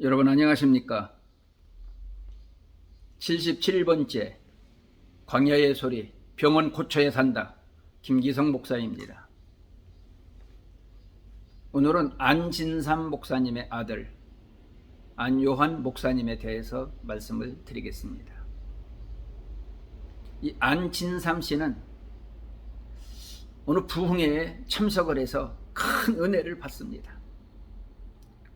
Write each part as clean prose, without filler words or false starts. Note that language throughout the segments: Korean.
여러분 안녕하십니까? 77번째 광야의 소리 병원 고초에 산다 김기성 목사입니다. 오늘은 안진삼 목사님의 아들 안요한 목사님에 대해서 말씀을 드리겠습니다. 이 안진삼 씨는 어느 부흥회에 참석을 해서 큰 은혜를 받습니다.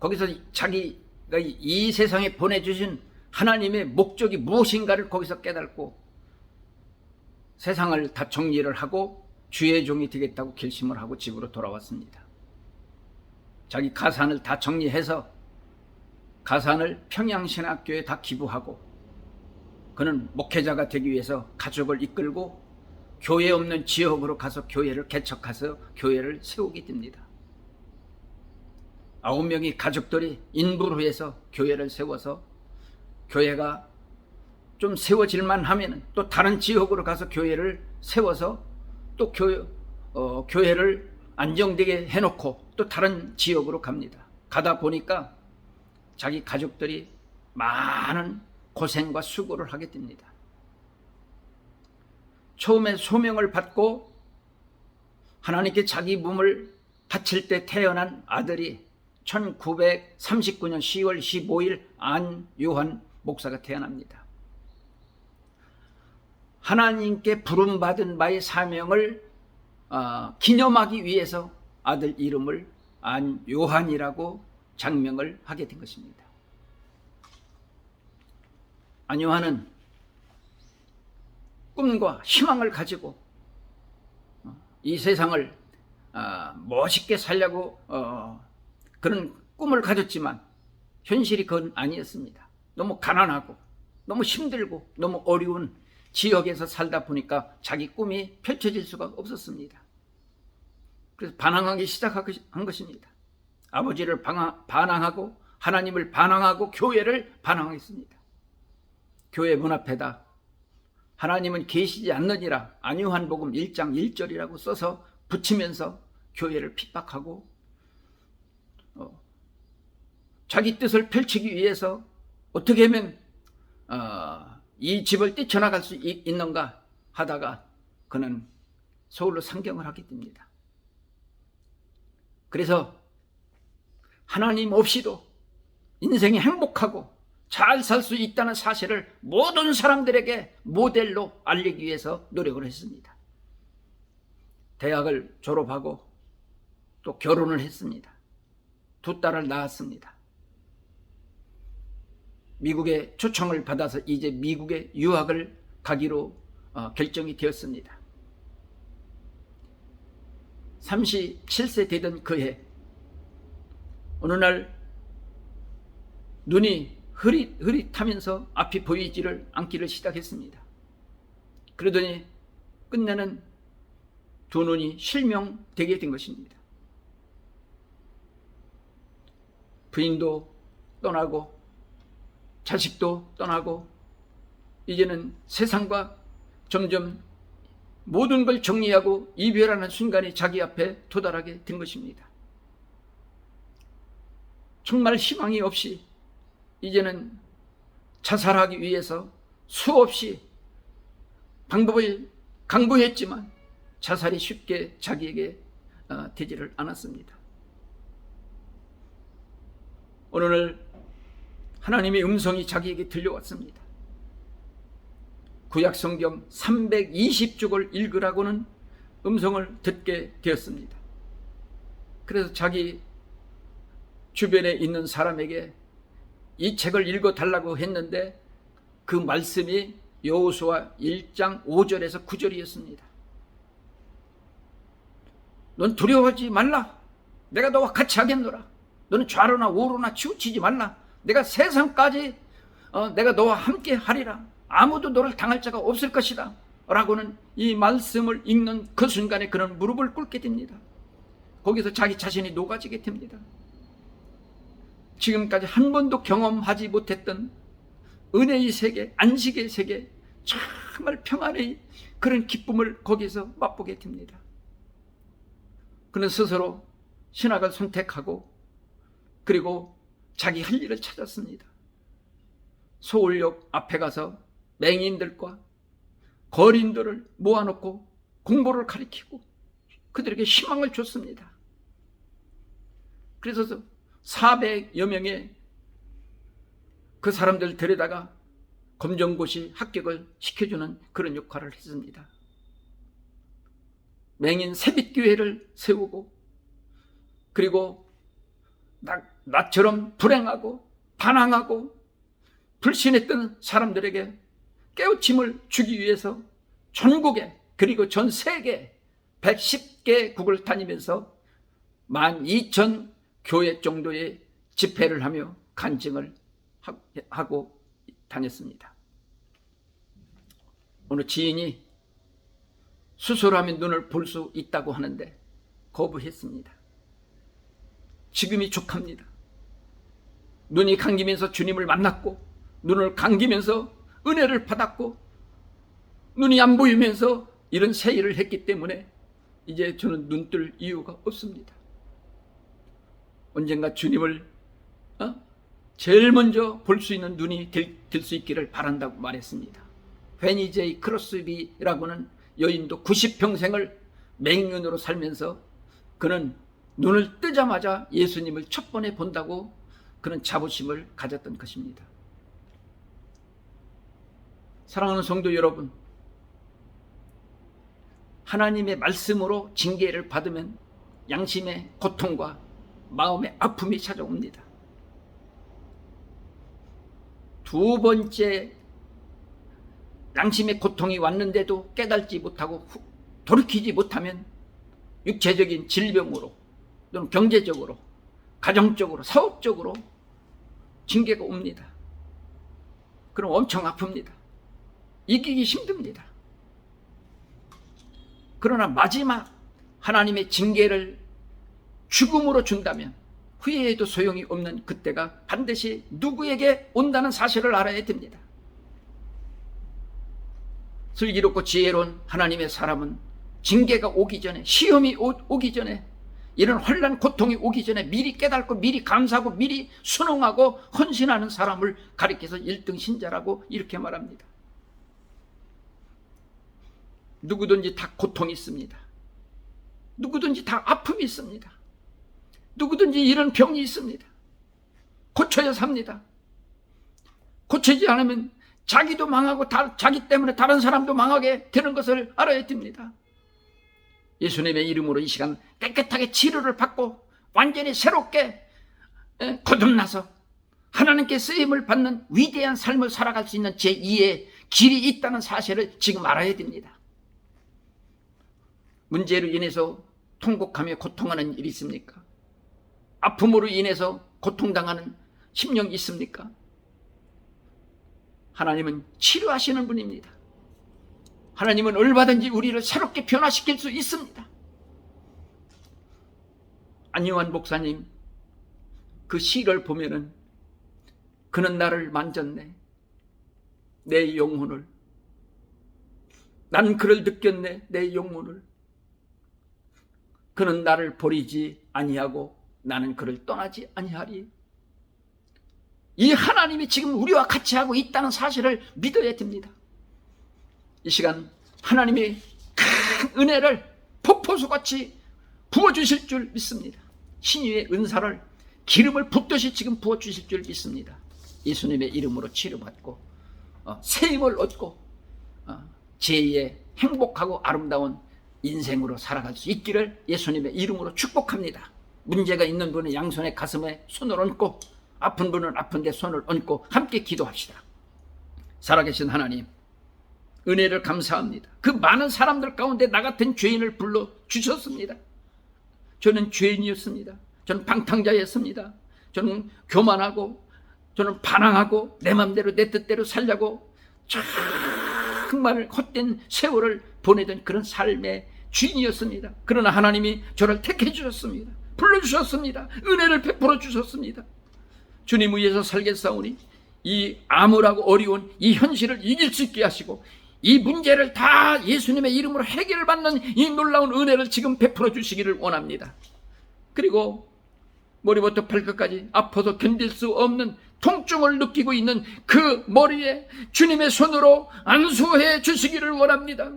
거기서 자기가 이 세상에 보내주신 하나님의 목적이 무엇인가를 거기서 깨닫고 세상을 다 정리를 하고 주의 종이 되겠다고 결심을 하고 집으로 돌아왔습니다. 자기 가산을 다 정리해서 가산을 평양신학교에 다 기부하고 그는 목회자가 되기 위해서 가족을 이끌고 교회 없는 지역으로 가서 교회를 개척해서 교회를 세우게 됩니다. 9명의 가족들이 인부로 해서 교회를 세워서 교회가 좀 세워질만 하면 또 다른 지역으로 가서 교회를 세워서 또 교회를 안정되게 해놓고 또 다른 지역으로 갑니다. 가다 보니까 자기 가족들이 많은 고생과 수고를 하게 됩니다. 처음에 소명을 받고 하나님께 자기 몸을 바칠 때 태어난 아들이 1939년 10월 15일 안요한 목사가 태어납니다. 하나님께 부름받은 바의 사명을 기념하기 위해서 아들 이름을 안요한이라고 장명을 하게 된 것입니다. 안요한은 꿈과 희망을 가지고 이 세상을 멋있게 살려고 그런 꿈을 가졌지만 현실이 그건 아니었습니다. 너무 가난하고 너무 힘들고 너무 어려운 지역에서 살다 보니까 자기 꿈이 펼쳐질 수가 없었습니다. 그래서 반항하기 시작한 것입니다. 아버지를 반항하고 하나님을 반항하고 교회를 반항했습니다. 교회 문 앞에다 하나님은 계시지 않느니라 안요한 복음 1장 1절이라고 써서 붙이면서 교회를 핍박하고 자기 뜻을 펼치기 위해서 어떻게 하면 이 집을 뛰쳐나갈 수 있는가 하다가 그는 서울로 상경을 하게 됩니다. 그래서 하나님 없이도 인생이 행복하고 잘 살 수 있다는 사실을 모든 사람들에게 모델로 알리기 위해서 노력을 했습니다. 대학을 졸업하고 또 결혼을 했습니다. 2딸을 낳았습니다. 미국의 초청을 받아서 이제 미국에 유학을 가기로 결정이 되었습니다. 37세 되던 그해 어느 날 눈이 흐릿하면서 앞이 보이지를 않기를 시작했습니다. 그러더니 끝내는 두 눈이 실명되게 된 것입니다. 부인도 떠나고 자식도 떠나고 이제는 세상과 점점 모든 걸 정리하고 이별하는 순간이 자기 앞에 도달하게 된 것입니다. 정말 희망이 없이 이제는 자살하기 위해서 수없이 방법을 강구했지만 자살이 쉽게 자기에게 되지를 않았습니다. 어느 날 하나님의 음성이 자기에게 들려왔습니다. 구약성경 320쪽을 읽으라고는 음성을 듣게 되었습니다. 그래서 자기 주변에 있는 사람에게 이 책을 읽어달라고 했는데 그 말씀이 여호수아 1장 5절에서 9절이었습니다. 넌 두려워하지 말라. 내가 너와 같이 하겠노라. 너는 좌로나 우로나 치우치지 말라. 내가 세상까지 내가 너와 함께 하리라. 아무도 너를 당할 자가 없을 것이다. 라고는 이 말씀을 읽는 그 순간에 그는 무릎을 꿇게 됩니다. 거기서 자기 자신이 녹아지게 됩니다. 지금까지 한 번도 경험하지 못했던 은혜의 세계, 안식의 세계, 정말 평안의 그런 기쁨을 거기서 맛보게 됩니다. 그는 스스로 신학을 선택하고 그리고 자기 할 일을 찾았습니다. 서울역 앞에 가서 맹인들과 거린들을 모아놓고 공부를 가르치고 그들에게 희망을 줬습니다. 그래서 400여 명의 그 사람들 데려다가 검정고시 합격을 시켜주는 그런 역할을 했습니다. 맹인 세빛교회를 세우고, 그리고 나처럼 불행하고 반항하고 불신했던 사람들에게 깨우침을 주기 위해서 전국에, 그리고 전 세계 110개국을 다니면서 12,000 교회 정도의 집회를 하며 간증을 하고 다녔습니다. 어느 지인이 수술하면 눈을 볼 수 있다고 하는데 거부했습니다. 지금이 족합니다. 눈이 감기면서 주님을 만났고, 눈을 감기면서 은혜를 받았고, 눈이 안 보이면서 이런 새 일을 했기 때문에 이제 저는 눈 뜰 이유가 없습니다. 언젠가 주님을 제일 먼저 볼 수 있는 눈이 될 수 있기를 바란다고 말했습니다. 페니 제이 크로스비라고는 여인도 90평생을 맹인으로 살면서 그는 눈을 뜨자마자 예수님을 첫 번에 본다고 그런 자부심을 가졌던 것입니다. 사랑하는 성도 여러분, 하나님의 말씀으로 징계를 받으면 양심의 고통과 마음의 아픔이 찾아옵니다. 두 번째 양심의 고통이 왔는데도 깨달지 못하고 돌이키지 못하면 육체적인 질병으로 또는 경제적으로, 가정적으로, 사업적으로 징계가 옵니다. 그럼 엄청 아픕니다. 이기기 힘듭니다. 그러나 마지막 하나님의 징계를 죽음으로 준다면 후회해도 소용이 없는 그때가 반드시 누구에게 온다는 사실을 알아야 됩니다. 슬기롭고 지혜로운 하나님의 사람은 징계가 오기 전에, 시험이 오기 전에, 이런 혼란 고통이 오기 전에 미리 깨닫고 미리 감사하고 미리 순응하고 헌신하는 사람을 가리켜서 1등 신자라고 이렇게 말합니다. 누구든지 다 고통이 있습니다. 누구든지 다 아픔이 있습니다. 누구든지 이런 병이 있습니다. 고쳐야 삽니다. 고치지 않으면 자기도 망하고 자기 때문에 다른 사람도 망하게 되는 것을 알아야 됩니다. 예수님의 이름으로 이 시간 깨끗하게 치료를 받고 완전히 새롭게 거듭나서 하나님께 쓰임을 받는 위대한 삶을 살아갈 수 있는 제2의 길이 있다는 사실을 지금 알아야 됩니다. 문제로 인해서 통곡하며 고통하는 일이 있습니까? 아픔으로 인해서 고통당하는 심령이 있습니까? 하나님은 치료하시는 분입니다. 하나님은 얼마든지 우리를 새롭게 변화시킬 수 있습니다. 안요한 목사님 그 시를 보면은 그는 나를 만졌네, 내 영혼을. 난 그를 느꼈네, 내 영혼을. 그는 나를 버리지 아니하고 나는 그를 떠나지 아니하리. 이 하나님이 지금 우리와 같이 하고 있다는 사실을 믿어야 됩니다. 이 시간 하나님이 큰 은혜를 폭포수같이 부어주실 줄 믿습니다. 신유의 은사를, 기름을 붓듯이 지금 부어주실 줄 믿습니다. 예수님의 이름으로 치료받고 새 힘을 얻고 제2의 행복하고 아름다운 인생으로 살아갈 수 있기를 예수님의 이름으로 축복합니다. 문제가 있는 분은 양손에 가슴에 손을 얹고, 아픈 분은 아픈데 손을 얹고 함께 기도합시다. 살아계신 하나님, 은혜를 감사합니다. 그 많은 사람들 가운데 나 같은 죄인을 불러주셨습니다. 저는 죄인이었습니다. 저는 방탕자였습니다. 저는 교만하고, 저는 반항하고, 내 맘대로 내 뜻대로 살려고 정말 헛된 세월을 보내던 그런 삶의 주인이었습니다. 그러나 하나님이 저를 택해 주셨습니다. 불러주셨습니다. 은혜를 베풀어 주셨습니다. 주님 위해서 살겠사오니 이 암울하고 어려운 이 현실을 이길 수 있게 하시고, 이 문제를 다 예수님의 이름으로 해결받는 이 놀라운 은혜를 지금 베풀어 주시기를 원합니다. 그리고 머리부터 발끝까지 아파도 견딜 수 없는 통증을 느끼고 있는 그 머리에 주님의 손으로 안수해 주시기를 원합니다.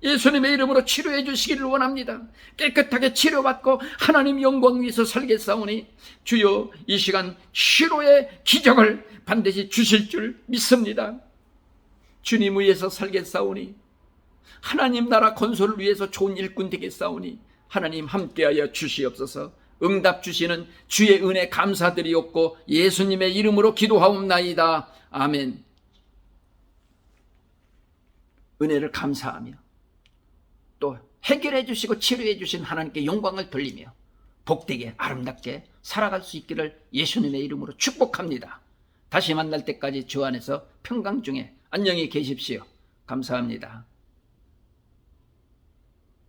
예수님의 이름으로 치료해 주시기를 원합니다. 깨끗하게 치료받고 하나님 영광 위에서 살겠사오니 주여 이 시간 치료의 기적을 반드시 주실 줄 믿습니다. 주님 위해서 살겠사오니 하나님 나라 건설을 위해서 좋은 일꾼 되겠사오니 하나님 함께하여 주시옵소서. 응답 주시는 주의 은혜 감사드리옵고 예수님의 이름으로 기도하옵나이다. 아멘. 은혜를 감사하며 또 해결해 주시고 치료해 주신 하나님께 영광을 돌리며 복되게 아름답게 살아갈 수 있기를 예수님의 이름으로 축복합니다. 다시 만날 때까지 주 안에서 평강 중에 안녕히 계십시오. 감사합니다.